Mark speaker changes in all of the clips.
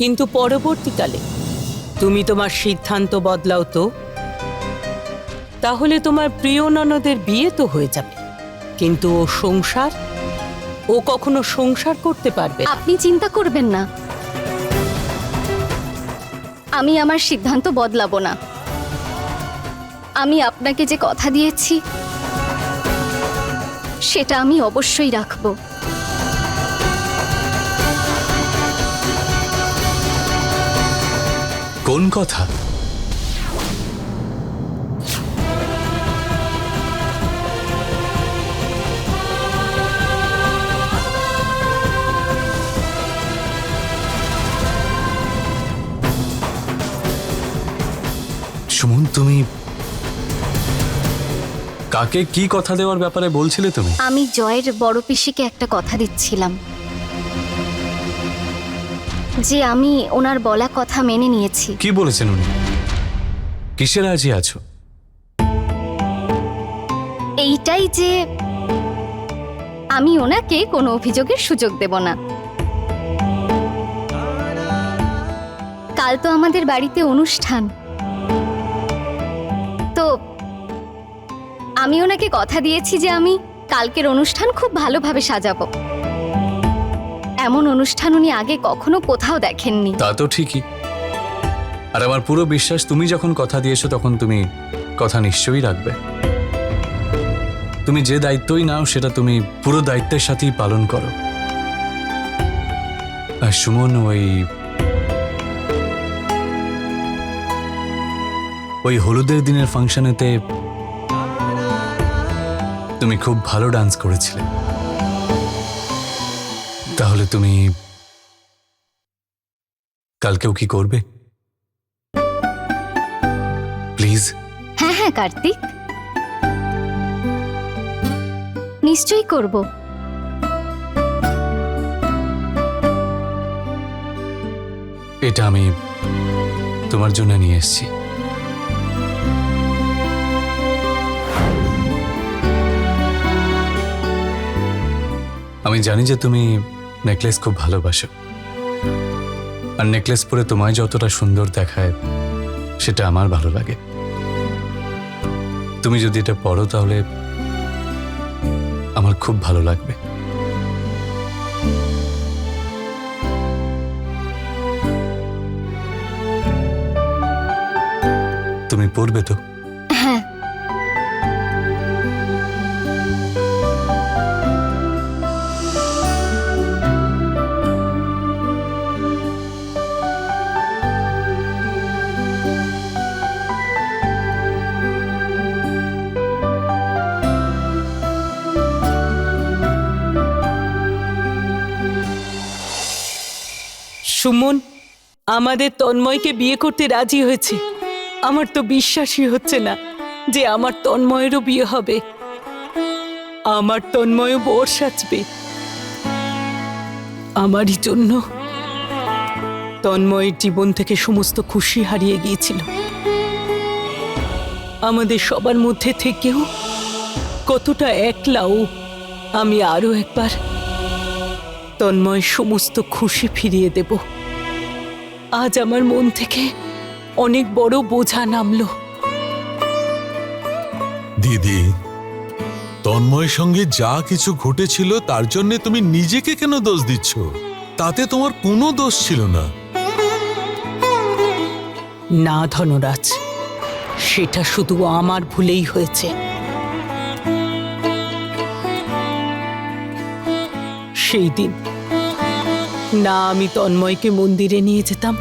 Speaker 1: কিন্তু পরবর্তীকালে তুমি তোমার সিদ্ধান্ত বদলাও তো, তাহলে তোমার প্রিয় ননদের বিয়ে তো হয়ে যাবে, কিন্তু ও কখনো সংসার করতে পারবে না।
Speaker 2: আপনি চিন্তা করবেন না, আমি আমার সিদ্ধান্ত বদলাবো না। আমি আপনাকে যে কথা দিয়েছি সেটা আমি অবশ্যই রাখবো।
Speaker 3: কোন কথা? সুমন, তুমি কাকে কি কথা দেওয়ার ব্যাপারে বলছিলে তুমি?
Speaker 2: আমি জয়ের বড় পিসিকে একটা কথা দিচ্ছিলাম যে আমি ওনার বলা কথা মেনে নিয়েছি।
Speaker 3: কি বলেছেন উনি? কিসের রাজি আছো?
Speaker 2: এইটাই যে আমি ওনাকে কোনো অভিযোগের সুযোগ দেব না। কাল তো আমাদের বাড়িতে অনুষ্ঠান, তো আমি ওনাকে কথা দিয়েছি যে আমি কালকের অনুষ্ঠান খুব ভালোভাবে সাজাবো। এমন অনুষ্ঠান উনি আগে কখনো কোথাও দেখেননি।
Speaker 3: তা তো ঠিকই, আর আমার পুরো বিশ্বাস তুমি যখন কথা দিয়েছো তখন তুমি কথা নিশ্চয়ই রাখবে। তুমি যে দায়িত্বই নাও সেটা তুমি পুরো দায়িত্বের সাথেই পালন করো। আর সুমন, ওই হলুদের দিনের ফাংশনেতে তুমি খুব ভালো ডান্স করেছিলে, তাহলে তুমি কালকেও কি করবে? প্লিজ।
Speaker 2: হ্যাঁ হ্যাঁ কার্তিক, নিশ্চয়ই করব।
Speaker 3: এটা আমি তোমার জন্য নিয়ে এসেছি। আমি জানি যে তুমি নেকলেস খুব ভালোবাসো, আর নেকলেস পরে তোমায় যতটা সুন্দর দেখায় সেটা আমার ভালো লাগে। তুমি যদি এটা পরো তাহলে আমার খুব ভালো লাগবে। তুমি পরবে তো?
Speaker 2: হ্যাঁ।
Speaker 1: সুমন আমাদের তন্ময়কে বিয়ে করতে রাজি হয়েছে। আমার তো বিশ্বাসই হচ্ছে না যে আমার তন্ময়েরও বিয়ে হবে। আমার তন্ময়ও বর সাজবে আমারই জন্য। তন্ময়ের জীবন থেকে সমস্ত খুশি হারিয়ে গিয়েছিল। আমাদের সবার মধ্যে থেকেও কতটা একলাও। আমি আরো একবার তন্ময়ের সমস্ত খুশি ফিরিয়ে দেব। আজ আমার মন থেকে অনেক বড় বোঝা নামলো।
Speaker 4: দিদি, তন্ময়ের সঙ্গে যা কিছু ঘটেছিল তার জন্য তুমি নিজেকে কেন দোষ দিচ্ছ? তাতে তোমার কোনো দোষ ছিল না।
Speaker 1: না ধনরাজ, সেটা শুধু আমার ভুলেই হয়েছে। সেই দিন না আমি তন্ময়কে মন্দিরে নিয়ে যেতাম,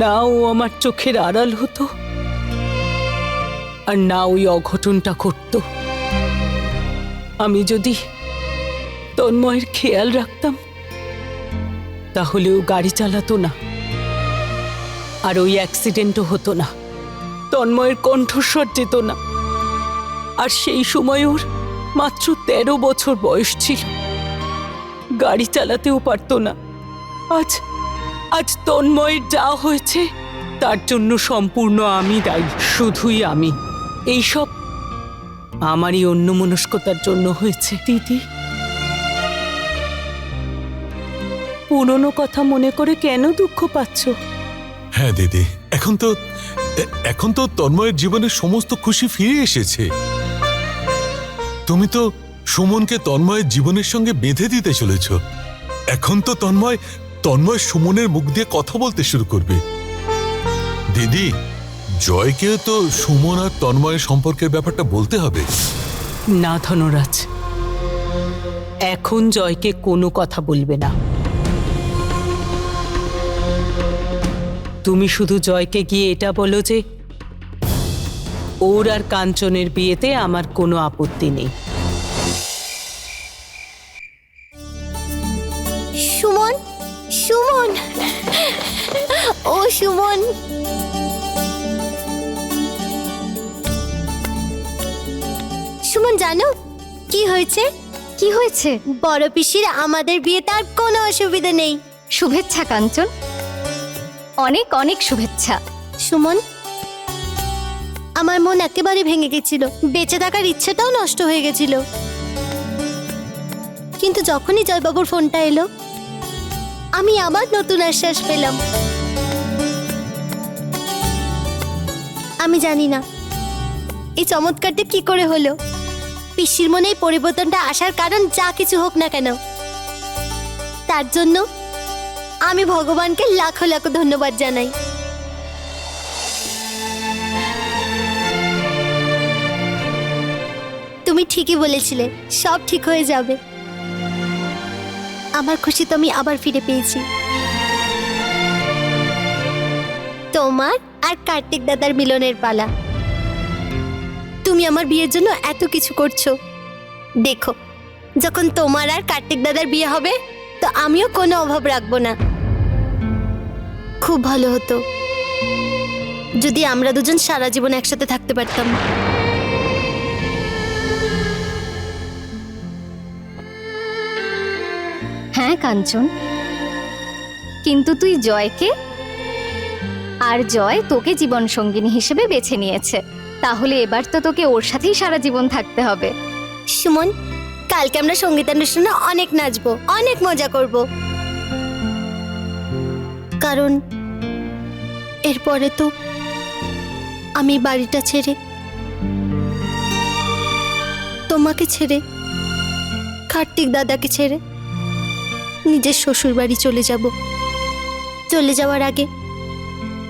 Speaker 1: না ও আমার চোখের আড়াল হতো, আর না ওই অঘটনটা ঘটত। আমি যদি তন্ময়ের খেয়াল রাখতাম তাহলে ও গাড়ি চালাতো না, আর ওই অ্যাক্সিডেন্টও হতো না। তন্ময়ের কণ্ঠস্বর যেত না। আর সেই সময় ওর মাত্র 13 বছর বয়স ছিল, গাড়ি চালাতেও পারতো না। আজ আজ তন্ময়ের যা হয়েছে তার জন্য সম্পূর্ণ আমি দায়ী, শুধুই আমি। এইসব আমারই অন্যমনস্কতার জন্য হয়েছে দিদি। পুরনো কথা মনে করে কেন দুঃখ পাচ্ছ?
Speaker 4: হ্যাঁ দিদি, এখন তো তন্ময়ের জীবনে সমস্ত খুশি ফিরে এসেছে। তুমি তো সুমনকে তন্ময়ের জীবনের সঙ্গে বেঁধে দিতে চলেছ। এখন তো তন্ময় সুমনের মুখ দিয়ে কথা বলতে শুরু করবে। দিদি, জয়কেও তো সুমন আর তন্ময়ের সম্পর্কের ব্যাপারটা বলতে হবে।
Speaker 1: না ধনরাজ, এখন জয়কে কোনো কথা বলবে না। তুমি শুধু জয়কে গিয়ে এটা বলো যে ওর আর কাঞ্চনের বিয়েতে আমার কোনো আপত্তি নেই।
Speaker 2: সুমন, সুমন, ও সুমন, সুমন জানো কি হয়েছে? কি হয়েছে? বড় পিসির আমাদের বিয়েতে আর কোনো অসুবিধা নেই। শুভেচ্ছা কাঞ্চন, অনেক অনেক শুভেচ্ছা। সুমন, আমার মন একেবারে ভেঙে গেছিল, বেঁচে থাকার ইচ্ছেটাও নষ্ট হয়ে গেছিল। কিন্তু যখনই জয়বাবুর ফোনটা এলো, আমি আবার নতুন আশ্বাস পেলাম। আমি জানি না এই চমৎকারটা কি করে হলো। পিসির মনে এই পরিবর্তনটা আসার কারণ যা কিছু হোক না কেন, তার জন্য আমি ভগবানকে লাখো লাখো ধন্যবাদ জানাই। তুমি ঠিকই বলেছিলে, সব ঠিক হয়ে যাবে। আমার খুশি তো আমি আবার ফিরে পেয়েছি। তোমার আর কার্তিক দাদার মিলনের পালা। তুমি আমার বিয়ের জন্য এত কিছু করছো, দেখো যখন তোমার আর কার্তিক দাদার বিয়ে হবে তো আমিও কোনো অভাব রাখবো না। খুব ভালো হতো যদি আমরা দুজন সারা জীবন একসাথে থাকতে পারতাম। হ্যাঁ কাঞ্চন, কিন্তু তুই জয়কে, আর জয় তোকে জীবন সঙ্গিনী হিসেবে বেছে নিয়েছে, তাহলে এবার তো তোকে ওর সাথেই সারা জীবন থাকতে হবে। সুমন, কালকে আমরা সঙ্গীতানুষ্ঠানে অনেক নাচবো, অনেক মজা করব, কারণ এরপরে তো আমি বাড়িটা ছেড়ে, তোমাকে ছেড়ে, কার্তিক দাদাকে ছেড়ে নিজের শ্বশুর বাড়ি চলে যাব। চলে যাওয়ার আগে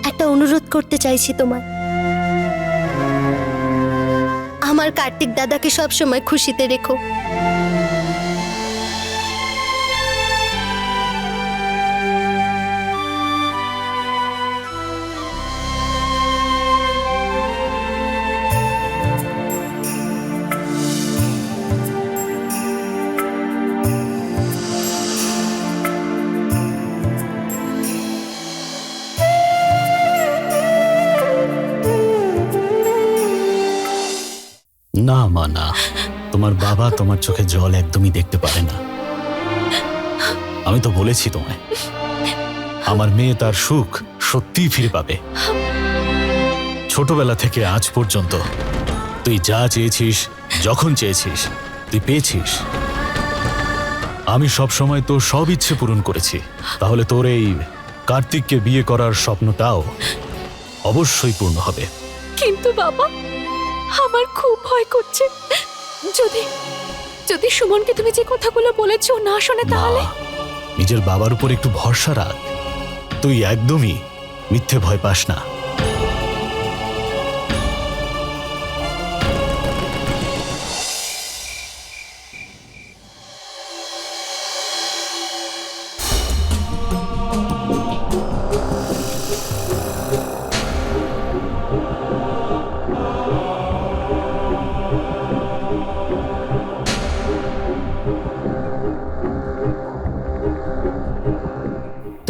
Speaker 2: একটা অনুরোধ করতে চাইছি তোমার। আমার কার্তিক দাদাকে সব সময় খুশিতে রেখো।
Speaker 5: না মা, না, তোমার বাবা তোমার চোখে জল একদমই দেখতে পারে না। আমি তো বলেছি তোমায়, আমার মেয়ে তার সুখ সত্যিই ফিরে পাবে। ছোটবেলা থেকে আজ পর্যন্ত তুই যা চেয়েছিস, যখন চেয়েছিস, তুই পেয়েছিস। আমি সব সময় তোর সব ইচ্ছে পূরণ করেছি, তাহলে তোর এই কার্তিককে বিয়ে করার স্বপ্নটাও অবশ্যই পূর্ণ হবে।
Speaker 6: কিন্তু বাবা, আমার খুব ভয় করছে, যদি যদি সুমনকে তুমি যে কথাগুলো বলেছো না শোনে তাহলে।
Speaker 5: মা, নিজের বাবার উপর একটু ভরসা রাখ। তুই একদমই মিথ্যে ভয় পাস না।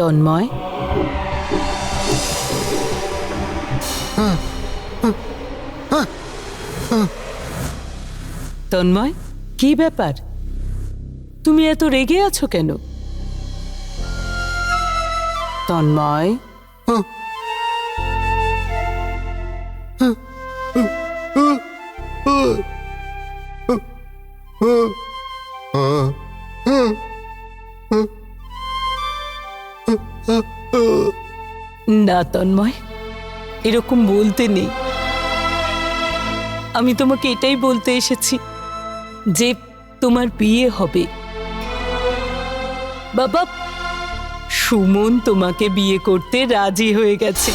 Speaker 1: তন্ময়, তন্ময়, কি ব্যাপার? তুমি এত রেগে আছো কেন? তন্ময়, না তন্ময়, এরকম বলতে নেই। আমি তোমাকে এটাই বলতে এসেছি যে তোমার বিয়ে হবে। বাবা, সুমন তোমাকে বিয়ে করতে রাজি হয়ে গেছে।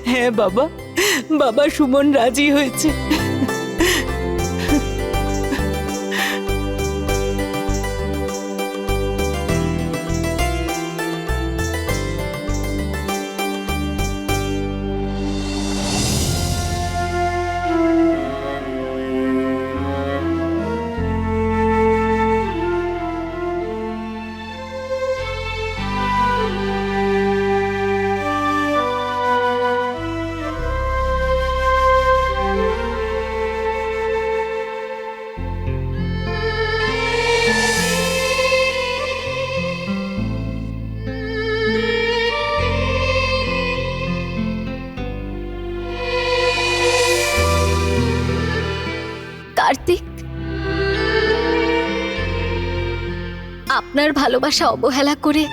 Speaker 1: হ্যাঁ বাবা, বাবা সুমন রাজি হয়েছে।
Speaker 6: কার্তিক, আপনার ভালোবাসা অবহেলা করে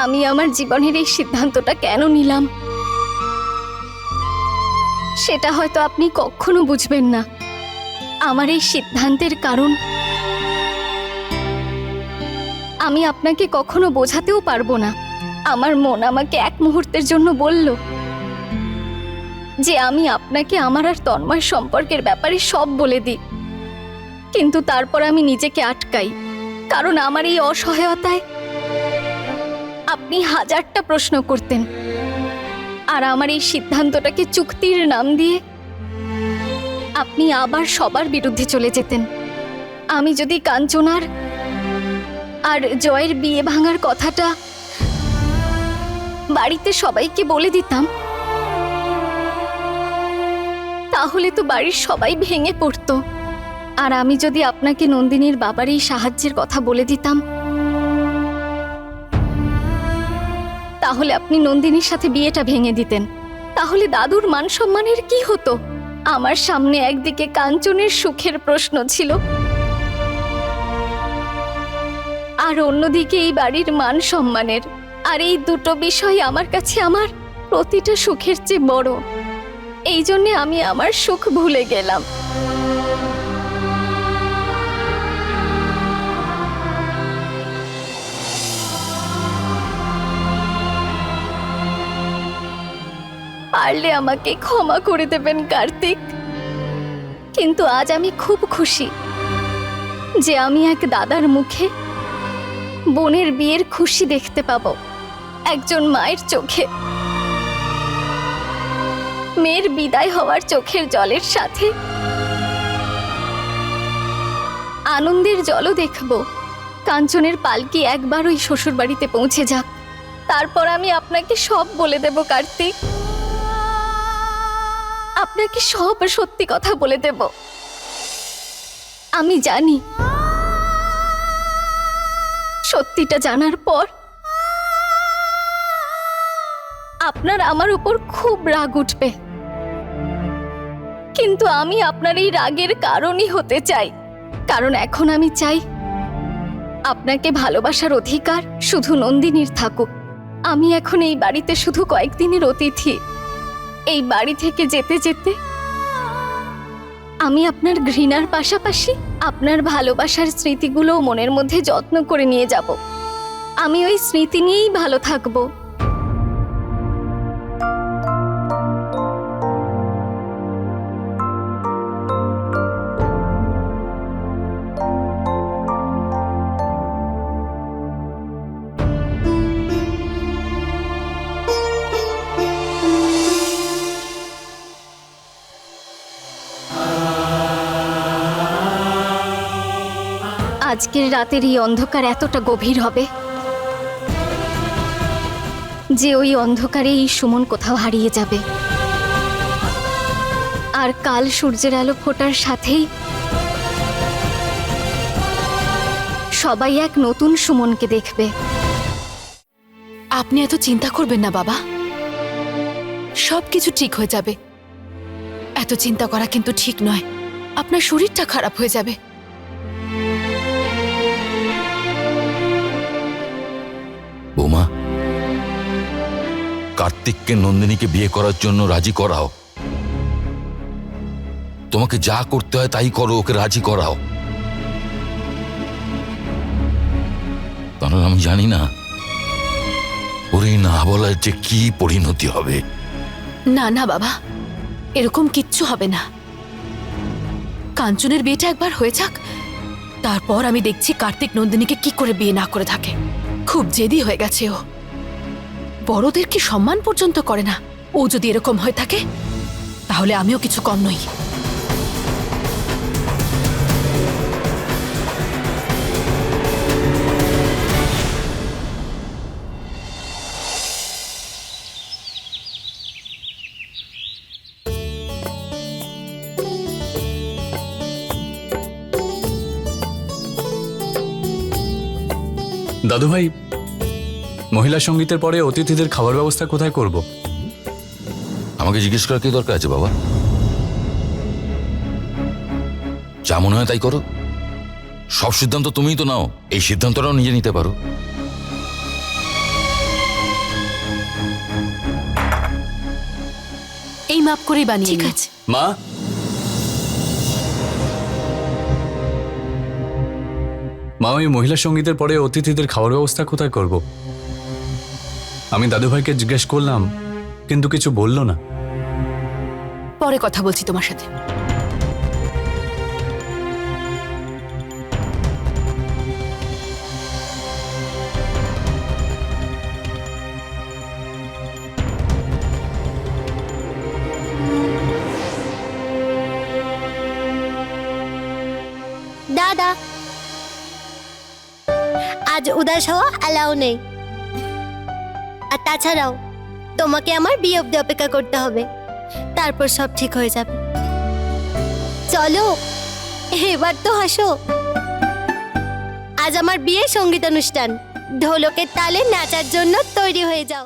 Speaker 6: আমি আমার জীবনের এই সিদ্ধান্তটা কেন নিলাম সেটা হয়তো আপনি কখনো বুঝবেন না। আমার এই সিদ্ধান্তের কারণ আমি আপনাকে কখনো বোঝাতেও পারবো না। আমার মন আমাকে এক মুহূর্তের জন্য বলল যে আমি আপনাকে আমার আর তন্ময় সম্পর্কের ব্যাপারে সব বলে দিই, কিন্তু তারপর আমি নিজেকে আটকাই, কারণ আমার এই অসহায়তায় আপনি হাজারটা প্রশ্ন করতেন আর আমার এই সিদ্ধান্তটাকে চুক্তির নাম দিয়ে আপনি আবার সবার বিরুদ্ধে চলে যেতেন। আমি যদি কাঞ্চনার আর জয়ের বিয়ে ভাঙার কথাটা বাড়িতে সবাইকে বলে দিতাম, তাহলে তো বাড়ির সবাই ভেঙে পড়তো। আর আমি যদি আপনাকে নন্দিনীর বাবার এই সাহায্যের কথা বলে দিতাম, তাহলে আপনি নন্দিনীর সাথে বিয়েটা ভেঙে দিতেন। তাহলে দাদুর মান সম্মানের কি হতো? আমার সামনে একদিকে কাঞ্চনের সুখের প্রশ্ন ছিল, আর অন্যদিকে এই বাড়ির মান সম্মানের। আর এই দুটো বিষয় আমার কাছে আমার প্রতিটা সুখের চেয়ে বড়। এই জন্যে আমি আমার সুখ ভুলে গেলাম। পারলে আমাকে ক্ষমা করে দেবেন কার্তিক, কিন্তু আজ আমি খুব খুশি যে আমি এক দাদার মুখে বোনের বিয়ের খুশি দেখতে পাবো, একজন মায়ের চোখে। মেয়ের বিদায় হওয়ার চোখের জলের সাথে আনন্দের জলও দেখব। কাঞ্চনের পালকি একবার ওই শ্বশুর বাড়িতে পৌঁছে যাক, তারপর আমি আপনাকে সব বলে দেব কার্তিক, আপনাকে সব সত্যি কথা বলে দেব। আমি জানি সত্যিটা জানার পর আপনার আমার উপর খুব রাগ উঠবে, কিন্তু আমি আপনার এই রাগের কারণই হতে চাই। কারণ এখন আমি চাই আপনাকে ভালোবাসার অধিকার শুধু নন্দিনীর থাকুক। আমি এখন এই বাড়িতে শুধু কয়েকদিনের অতিথি। এই বাড়ি থেকে যেতে যেতে আমি আপনার ঘৃণার পাশাপাশি আপনার ভালোবাসার স্মৃতিগুলোও মনের মধ্যে যত্ন করে নিয়ে যাব। আমি ওই স্মৃতি নিয়েই ভালো থাকব। আজকের রাতের এই অন্ধকার এতটা গভীর হবে যে ওই অন্ধকারে এই সুমন কোথাও হারিয়ে যাবে, আর কাল সূর্যের আলো ফোটার সাথেই সবাই এক নতুন সুমনকে দেখবে।
Speaker 7: আপনি এত চিন্তা করবেন না বাবা, সবকিছু ঠিক হয়ে যাবে। এত চিন্তা করা কিন্তু ঠিক নয়, আপনার শরীরটা খারাপ হয়ে যাবে।
Speaker 8: বৌমা, কার্তিককে নন্দিনীকে বিয়ে করার জন্য রাজি করাও। তোমাকে যা করতে হয় তাই করো, ওকে রাজি করাও। কারণ আমি জানি না ওর এই না বলার যে কি পরিণতি হবে।
Speaker 7: না না বাবা, এরকম কিচ্ছু হবে না। কাঞ্চনের বিয়েটা একবার হয়ে যাক, তারপর আমি দেখছি কার্তিক নন্দিনীকে কি করে বিয়ে না করে থাকে। খুব জেদি হয়ে গেছে ও, বড়দের কি সম্মান পর্যন্ত করে না। ও যদি এরকম হয়ে থাকে তাহলে আমিও কিছু কম নই।
Speaker 3: দাদু ভাই, মহিলা সঙ্গীতের পরে অতিথিদের খাবার ব্যবস্থা কোথায় করব?
Speaker 8: আমাকে জিজ্ঞেস করার কি দরকার আছে বাবা? যা মনে হয় তাই করো। সব সিদ্ধান্ত তুমিই তো নাও, এই সিদ্ধান্তটাও নিজে নিতে পারো।
Speaker 7: এই মাপ করেই বানিয়ে
Speaker 2: ঠিক
Speaker 7: নিই।
Speaker 2: আছে।
Speaker 3: মা, মা, ওই মহিলা সঙ্গীতের পরে অতিথিদের খাবার ব্যবস্থা কোথায় করব? আমি দাদু ভাইকে জিজ্ঞেস করলাম, কিন্তু কিছু বলল না।
Speaker 7: পরে কথা বলছি তোমার সাথে।
Speaker 2: দাদা, আজ উদাস হওয়া অ্যালাউ নেই। আর তাছাড়াও তোমাকে আমার বিয়ে অবধি অপেক্ষা করতে হবে, তারপর সব ঠিক হয়ে যাবে। চলো, এবার তো হাসো। আজ আমার বিয়ে সঙ্গীত অনুষ্ঠান, ঢোলকের তালে নাচার জন্য তৈরি হয়ে যাও।